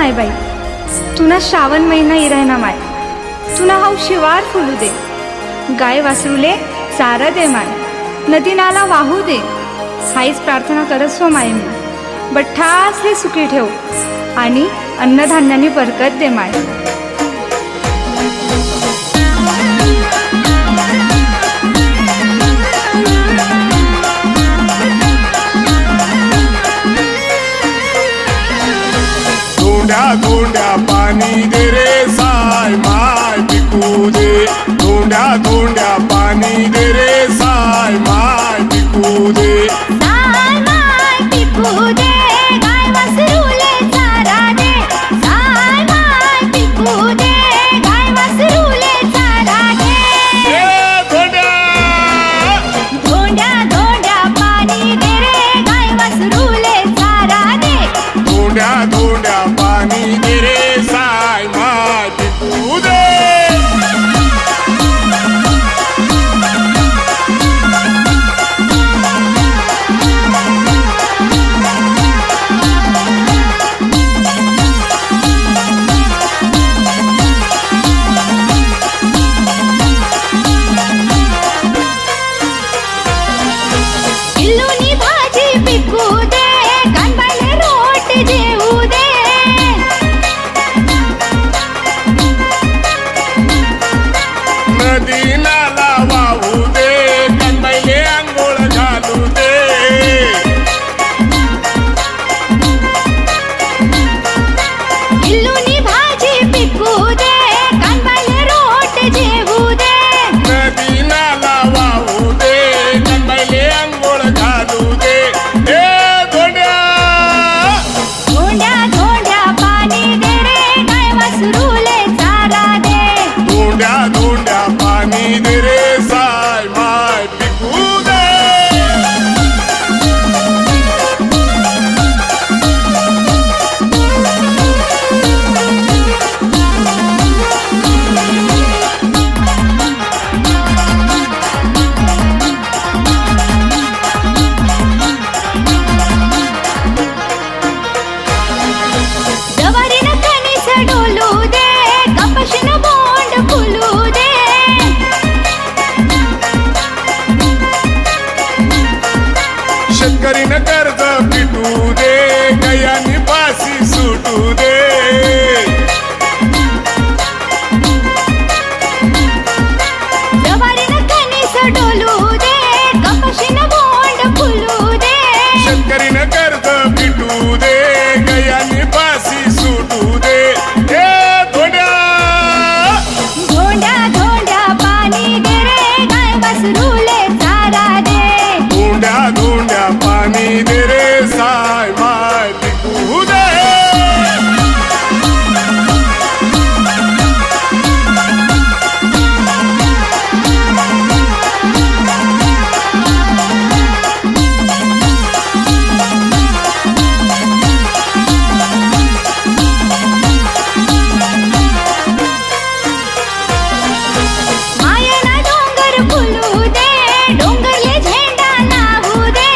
माय बाई, तुना श्रावण महिना इरायना माय, तुना हाव शिवार फुलू दे, गाय वासरूले चारा दे माय, नदी नाला वाहू दे, हाईच प्रार्थना करत माय मी. बठ्ठासले सुखी ठेव आणि अन्नधान्याने बरकत दे माय. धोंड्या धोंड्या पाणी दे रे साय माय पिकू दे. धोंड्या धोंड्या पाणी दे रे साय माय पिकू दे. साय माय पिकू दे, गाय वासरूले चारा दे. साय माय पिकू दे, गाय वासरूले चारा दे. धोंड्या धोंड्या धोंड्या पाणी दे रे, गाय वासरूले चारा दे. धोंड्या धोंड्या पाणी दे रे साय माय पिकू दे. किल्लूनी भाजी पिकू दे, कानबाईले रोट जेवू दे. नदी नाला वाहू दे, कनबाईले आंघोळ घालू दे. किल्लूनी भाजी पिकू दे, कानबाईले रोट जेवू दे. नदी नाला वाहू दे, कनबाईले आंघोळ घालू दे. धोंड्या धोंड्या धोंड्या पाणी दे रे, गाय वासरूले चारा दे. धोंड्या धोंड्या पाणी दे रे साय माय पिकू दे. जवारीनं कणीस डोलू दे, कपाशीनं बोंड फुलू दे. शेतकरीनं कर्ज पिटू दे, गयानी पासी सुटू दे. जवारीनं कणीस डोलू दे, कपाशीनं बोंड फुलू दे. शेतकरीनं कर्ज पिटू दे, गयानी पासी सुटू दे. धोंड्या धोंड्या धोंड्या पाणी दे रे, गाय वासरूले चारा दे. धोंड्या धोंड्या पाणी दे रे साय माय पिकू दे. मायना डोंगर फुलू दे, डोंगरले झेंडा लावू दे.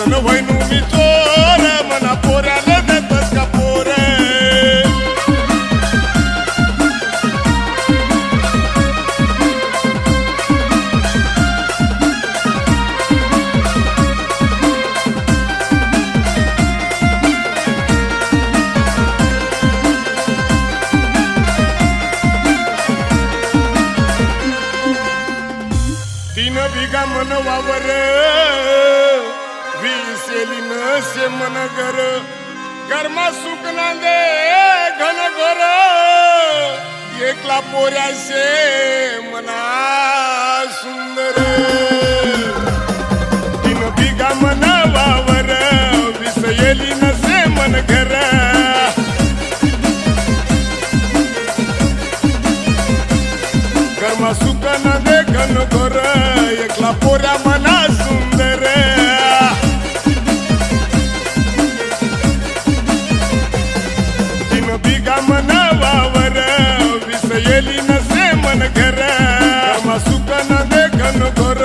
दिसन वैनू मी चोर मना पोऱ्याला देतस का पोर तीन बिघा मन वावर विसेली नसे मन घर गरमा सुकना दे घन घर एकला पोऱ्याशे मना सुंदर तीन बिघा मन वावर विसयली नसे मन घर गरमा सुकना दे घन घर एकला पोऱ्या मना सुंदर तीन बिघा मना वावर विसयली नसे मन घर गरमा सुकना दे घन घर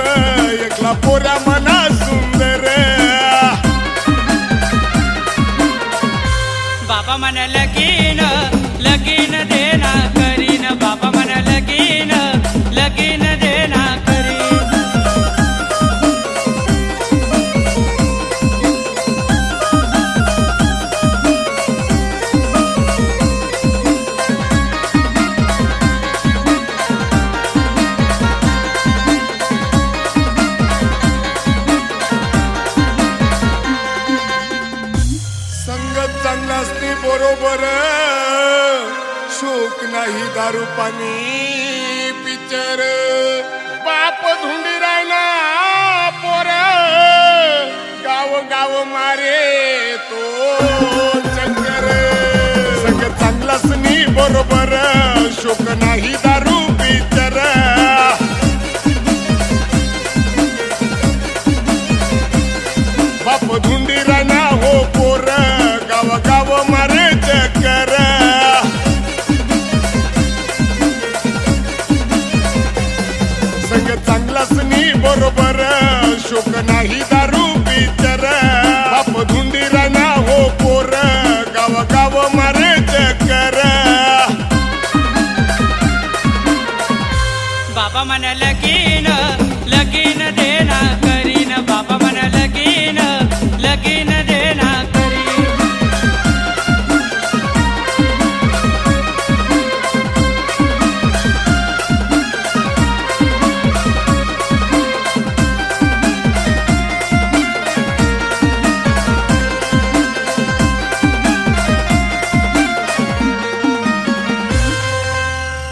एकला पोऱ्या मना सुंदर बाबा मन लगीन लगीन देना करीन बाबा मन लगीन लगीन देना करीन संगत चांगला असते बरोबर शोक नाही दारू पाणी पिक्चर बाप धुंडी राहिला पोर गाव गाव मारे तो चक्कर संगत चांगलाच नाही बरोबर शोक नाही दारू पिक्चर बाप धुंडी राहिला हो पोर गाव गाव मारे चक्कर संग चांगलाच नाही बरोबर शोक नाही दारू पिक्चर बाप धुंडी राहिला हो पोर गाव गाव मारे चक्कर बाबा मन लगीन लगीन देना करीन बाबा मन लगीन लगीन देना करीन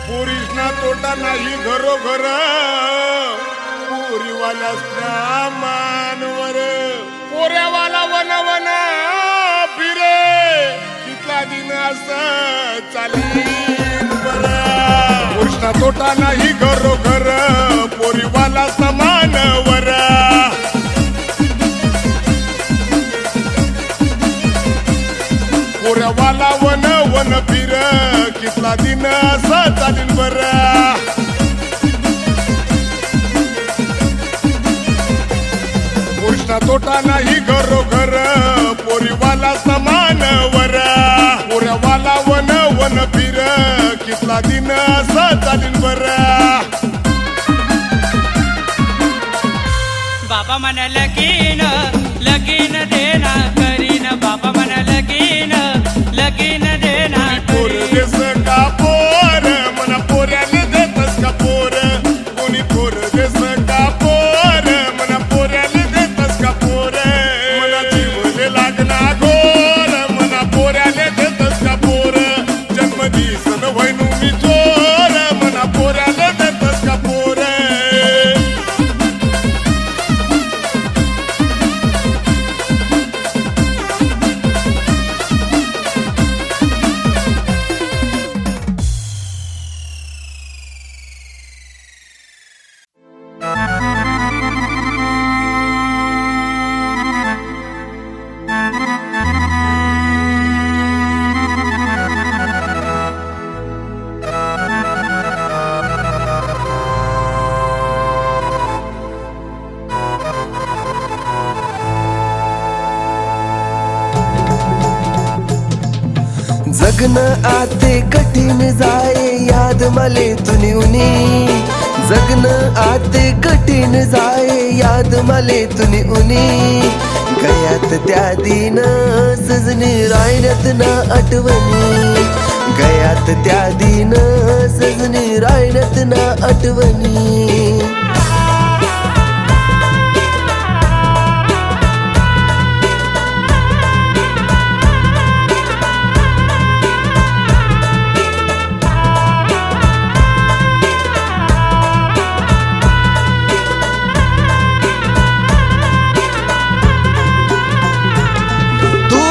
पोरीसना तोटा नाही घरोघर पोरीवाल्यासना मानवर पोऱ्यावाला वन वन फिरे कितला दिन असं चालीन बरं पोरीसना तोटा नाही घरोघर पोरीवाला समानवर पोऱ्यावाला वन वन फिर कितला दिन असं चालीन बरं पोरीसना तोटा नाही घरोघर पोरीवाला समानवर पोऱ्यावाला वन वन फिर कितला दिन असं चालीन बरं बाबा मन लगीन लगीन देना करीन बाबा मन लगीन लगीन देना पोर करीन देस का पोर मना पोऱ्याला देतस का पोर कोणी पोर देस का पोर मना पोऱ्याला देतस का पोर मना जीवले लागना घोर मना पोऱ्याला देतस का पोर जन्मदिसन वैनू मी चोर मना पोऱ्याला देतस का पोर जगन आते कठीण जाए याद मले तुनी उनी जगन आते कठीण जाए याद मले तुनी उनी गयात त्या दिन सजनी रायण्यात ना आठवणी गयात त्या दिन सजनी रायण्यात ना आठवणी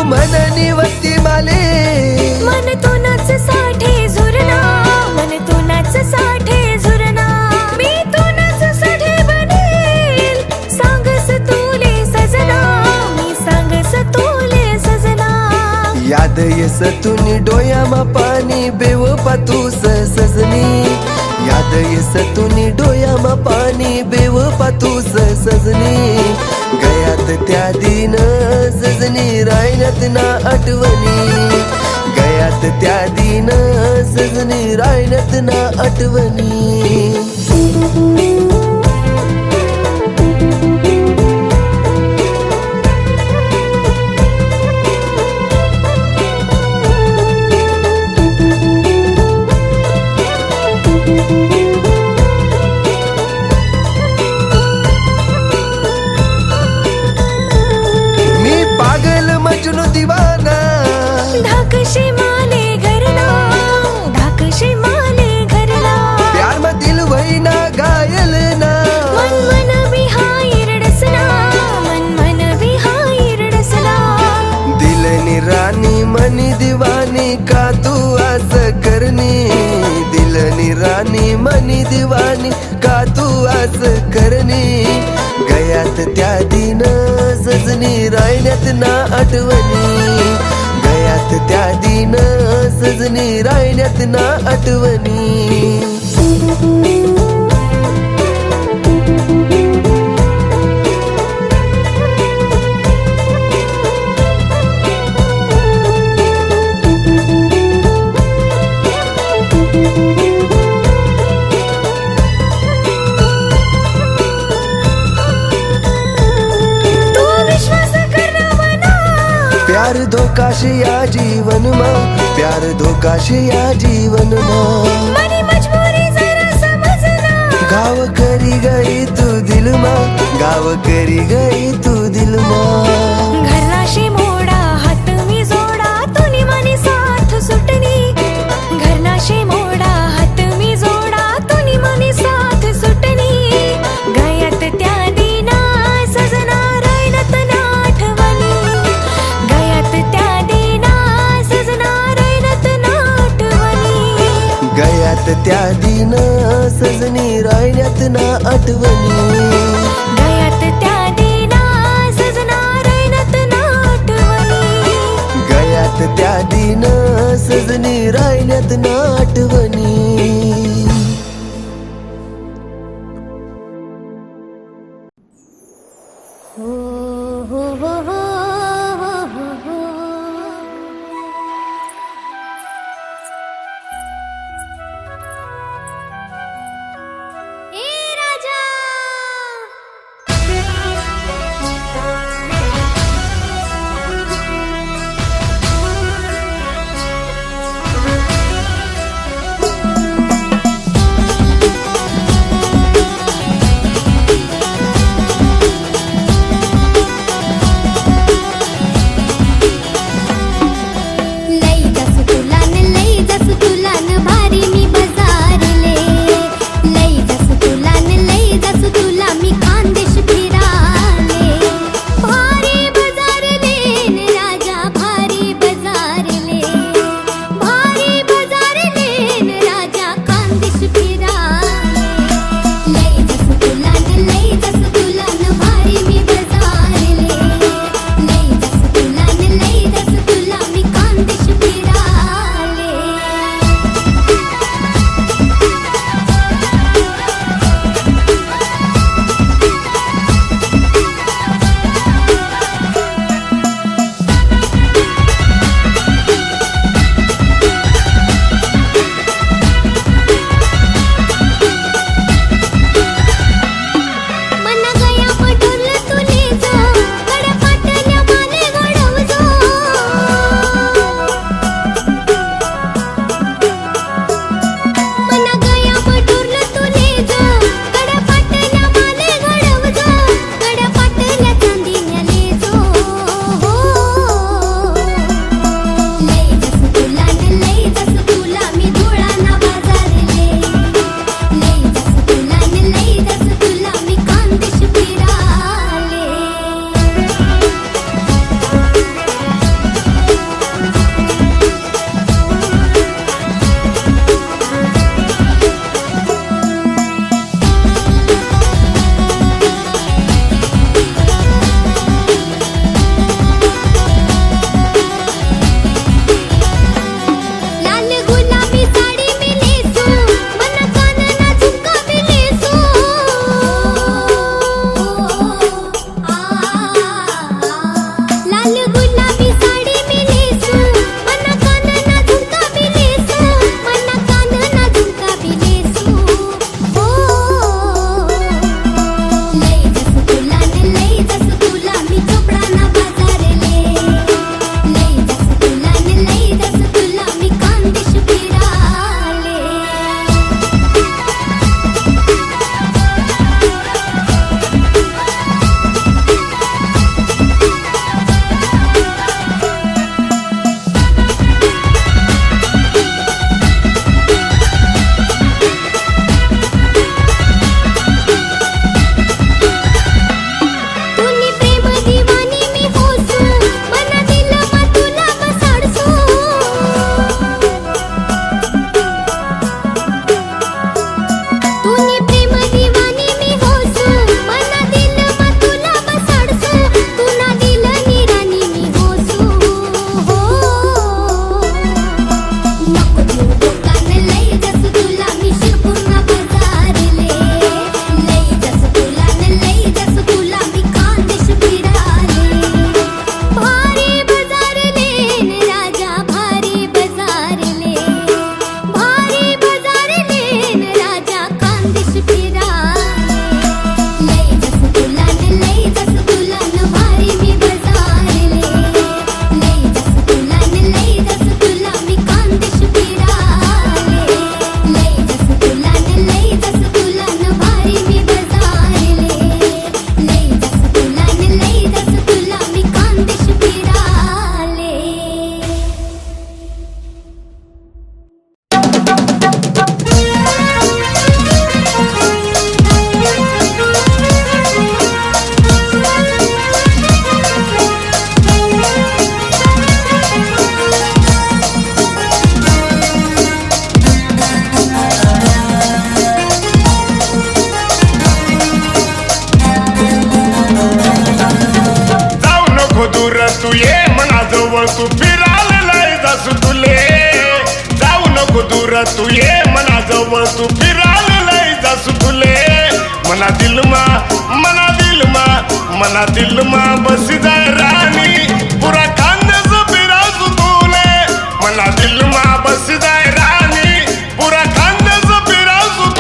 मननी वती माले मन तोनाच साठे झुरना मन तोनाच साठे झुरना मी तोनाच साठे बनेल सांगस तुले सजना मी सांगस तुले सजना याद येस तुनी डोयामा पाणी बेव पातूस सजनी याद येस तुनी डोयामा पाणी बेव पातूस सजनी गयात त्या दिन सजनी रायण्यात ना आठवणी गयात त्या दिन सजनी रायण्यात ना आठवणी मजनू दीवाना ढाकशे माले घरना ढाकशे माले घरना प्यार में दिल वही ना घायल ना मन मन बिहाई रडसना मन मन बिहाई रडसना दिलनी रानी मनी दीवानी का तू आस करनी दिलनी रानी मनी दीवानी का तू आस करनी गयात त्या दिन सजनी रायण्यात ना आठवणी गयात त्या दिन सजनी रायण्यात ना आठवणी प्यार धोखा से या जीवन माँ प्यार धोखा से या जीवन माँ मनी मजबूरी जरा समझना गाव करी गई तू दिल माँ गाव करी गई तू दिल माँ घरनाशी मोडा हात मी जोडा तुनी मनी साथ सुटनी घरनाशी मोडा हात मी जोडा तुनी मनी साथ सुटनी गयात त्या दिना सजना रायनात ना आठवणी गयात त्या दिना सजना रायनात ना आठवणी गयात त्या दिन सजनी रायण्यात ना आठवणी गयात त्या दिना सजना रायनात ना आठवणी गयात त्या दिन सजनी रायण्यात ना आठवणी ए राजा तू ये मनाजवळ तू फिरायला जासू तुले जाऊ नको दूर तू ये मनाजवळ तू फिरायला जासू तुले मना दिल मा मना दिल मा बसी जाय राणी पुरा खानदेश फिरासू तुले मना दिल मा बसी जाय राणी पुरा खानदेश फिरासू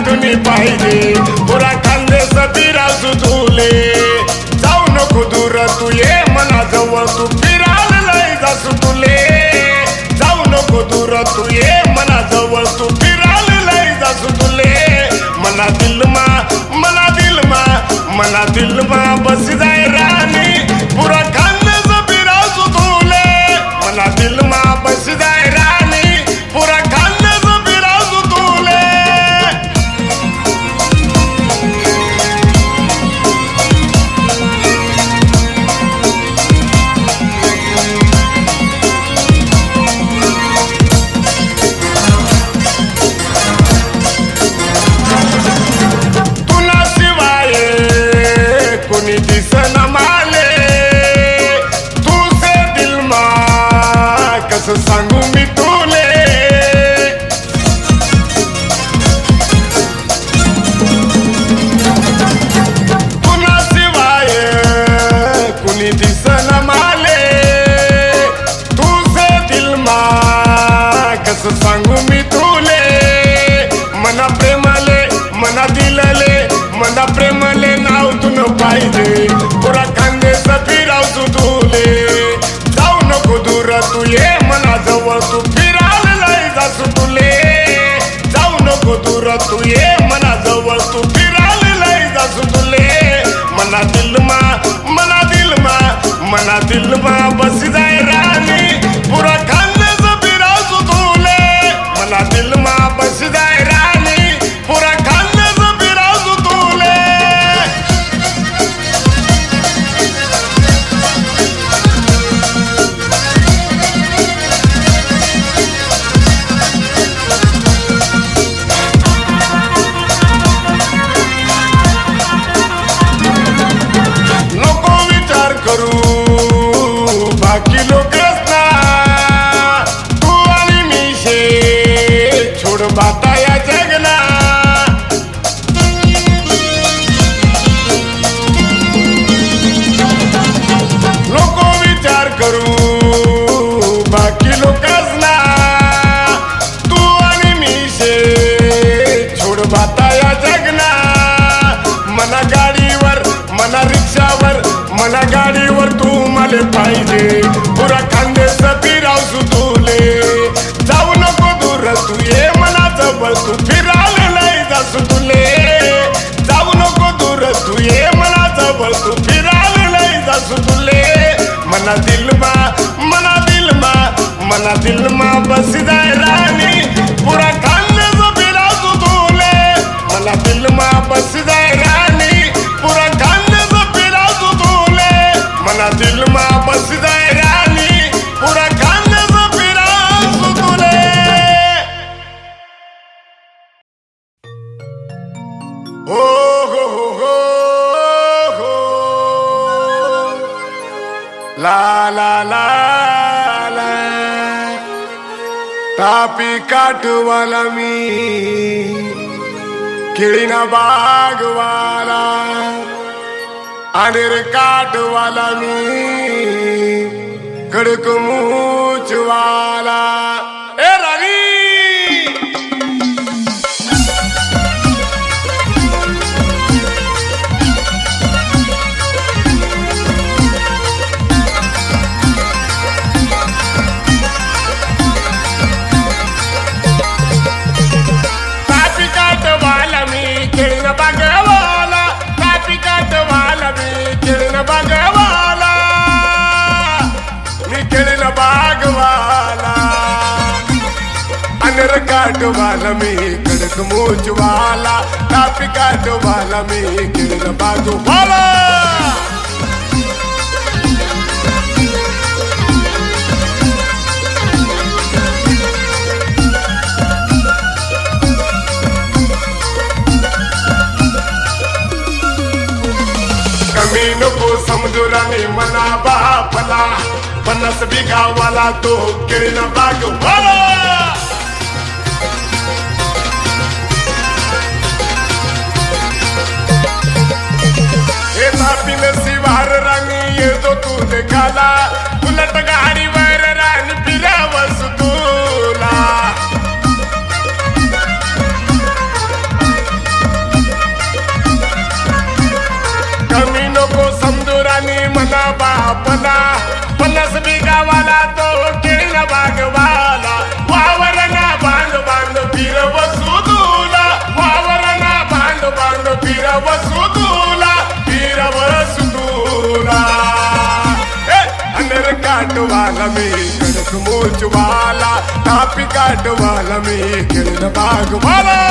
तुले पाहिजे पुरा खानदेश फिरासू तुले जाऊ नको दूर तू ये मनाजवळ तू फिरायला जासू तुले जाऊ नको दूर तू ये मनाजवळ तू फिरायला जासू तुले मना दिल मा बसी जाय राणी पुरा खानदेश फिरासू तुले मना दिल मा बसी जाय राणी पुरा खानदेश फिरासू तुले सांगू मी तुले पुन्हा शिवाय कुणी दिसन माले तुझे दिल मा कस सांगू मी तुले मना प्रेमले नाव तुन पाहिजे पुरा खानदेश फिरावसू तुले जाऊ नको दूर तू ये मनाजवळ तू फिरायला जासू तुले जाऊ नको दूर तू ये मनाजवळ तू फिरायला जासू तुले मना दिल मा बसी जाय राणी पुरा खानदेश फिरासू तुले मना दिल मा बसी जाय राणी पुरा खानदेश फिरासू तुले बाकी लोक तू आणि मी शे छोड बाता या जगना लोक विचार करू बाकी लोक तू आणि मी शे छोड बाता या जगना मना गाडीवर मना रिक्षावर मना गाडीवर तू मला पाहिजे पुरा खानदेश फिरावसू तुले जाऊ नको दूर तू ये मनाजवळ तू फिरायला जासू तुले जाऊ नको दूर तू ये मनाजवळ तू फिरायला जासू तुले मना दिल मा बसी जाय राणी पुरा खानदेश फिरावसू तुले मना दिल मा बसी जाय राणी पुरा खानदेश फिरावसू तुले मना दिल मा बसी जाय राणी पुरा खानदेश फिरासू तुले हो हो हो हो ला ला ला ला तापी काठवाला मी केळीना बागवाला अनेर काठवाला मी कडक मूचवाला ए राणी अनर काट वाला मी कडक मूछ वाला टापी काट वाला मी किरण बाजू वाला कमी नको समजुराने मना बापला 50 बिघावाला तो किरण बाग वाला हे तापीन शिवार राणी येतो तू देखाला उलट गाडीवर राणी फिरावस तुला कमी नको समजुरानी मना बापला 50 बिघावाला तो किरण बागवाला वावरना बांध बांध फिरवसू तुला वावरना बांध बांध फिरवसू तुला फिरवसू तुला अनर काट वाला मी कडक मूछ वाला टापी काट वाला मी किरण बागवाला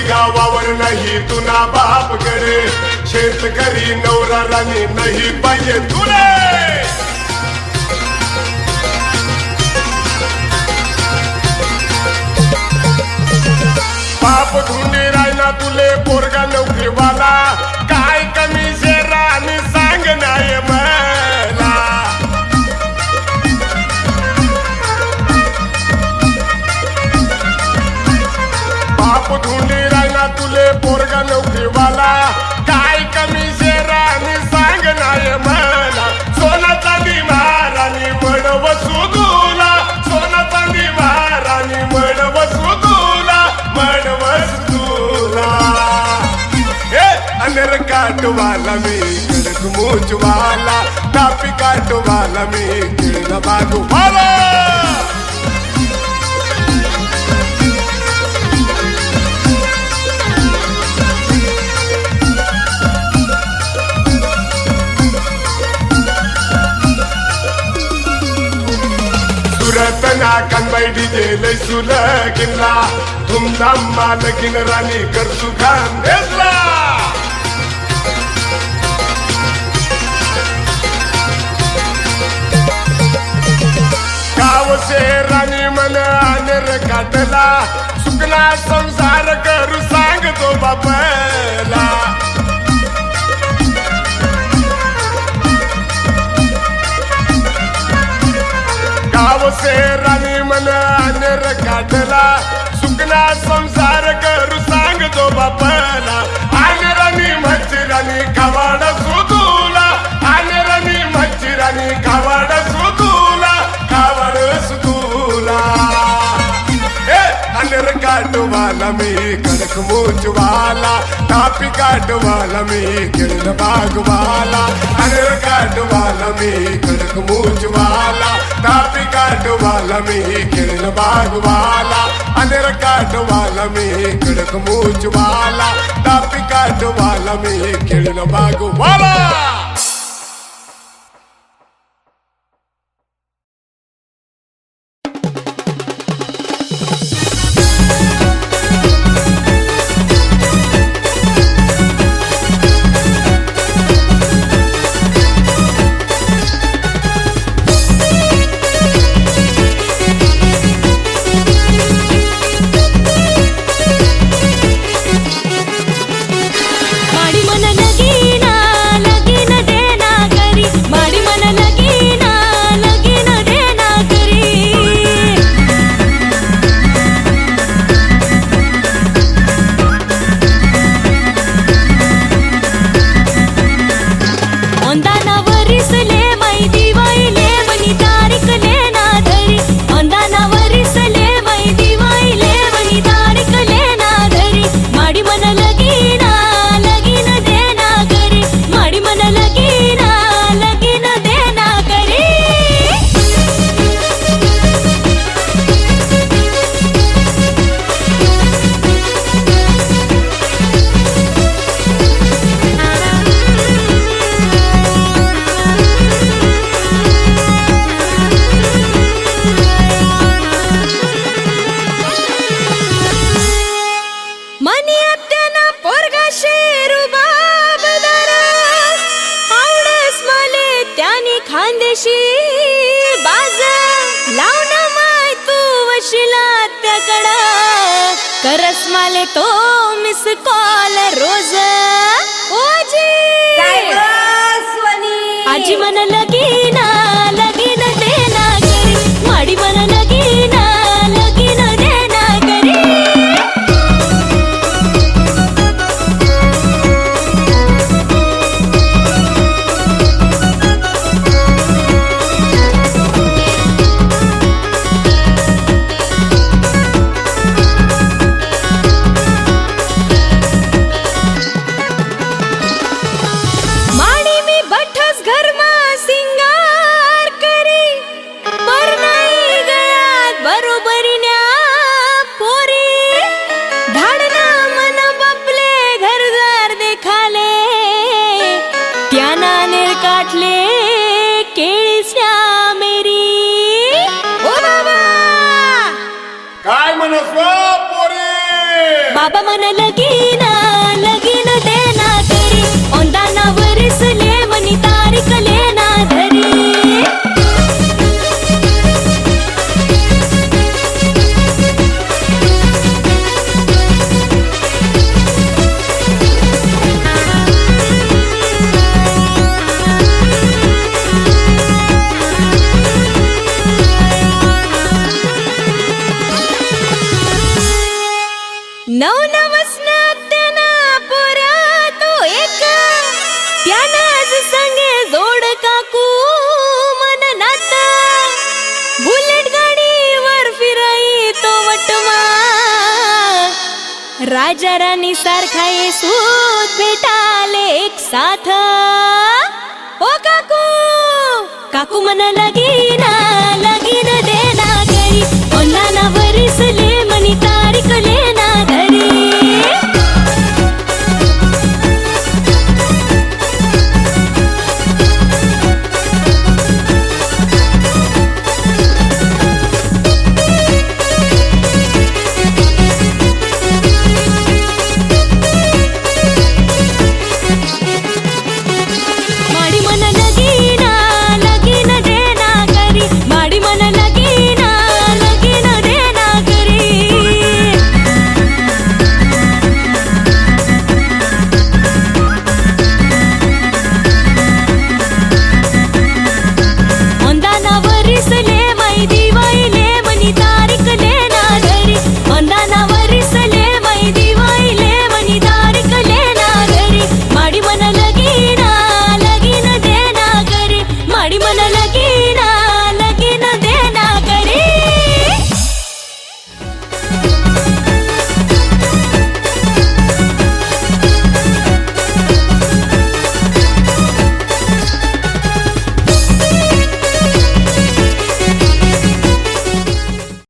गावावर नाही तुना बाप कडे शेतकरी नवरा राणी नाही पाहिजे तुले बाप धुंडी राहिला तुले पोरगा नोकरीवाला काय कमी शेरा आणि सांग नाही मला बाप धुंडी राहिला तुले पोरगा नोकरीवाला काय कमी शेरा आणि सांग नाही मला सोना चांदी महाराणी मडवसू तुला सोना चांदी महाराणी मडवसू तुला मडवसू तुला हे अनर काट वाला मी कडक मूछ वाला टापी काट वाला मी किरण बागू वाला रतना कनबाई डीजे लय सुलगिनला धुमधाम मालकीन राणी कर सुखान देसला गाव से राणी मन अनर काटला सुखना संसार करू सांगतो बापला गाव से राणी मन अनर काटला सुखना संसार करू सांगतो बापला अनराणी मच्छराणी खवाड सुतुला अनराणी मच्छराणी खवाड सुतुला खवाड सुतुला हे अनर काट वाला मी कडक मूछ वाला टापी काट वाला मी किरण बागवाला अनर काट वाला मी कडक मूछ वाला टापी काट वाला मी किरण बागवाला अनर काट वाला मी कडक मूछ वाला टापी काट वाला मी किरण बागवाला गाडी मन लगीना लगीन खानदेशी बाज लावून माय तू वशिला त्याकडा करस माले तो मिस कॉल रोज ओजी आजी मन लगीन लगीन देना करी माडी मन लगीन लगीन देना करी माडी मी बठस घरमा सिंगार करी पर नाही गळ्यात बरोबरीन्या पोरी धाडना मन बापले घरदार देखाले त्याना नेर काटले केळीच्या मेरी ओ बाबा काय म्हणस पोरी बाबा मन लगीन लगीन देना करी ओंदाना वरिसले मनी तारीख लेना धरी नवनवसनात त्यांना पोरा तो एक त्यानाच संगे जोड काकू मन नात बुलेट गाडीवर फिराई तो वटमा राजा राणी सारखा सूत भेटाले एक साथ ओ काकू काकू मन लगीन लगीन देना करी ओंदाना वरिसले मनी तारीख लेना धरी माडी मन लगीन लगीन देना करी माडी मन लगीन लगीन देना करी ओंदाना वरिसले मै दिवाईले मनी तारीख लेना धरी ओंदाना वरिसले मै दिवाईले मनी तारीख लेना धरी माडी मन लगीन लगीन देना करी माडी मन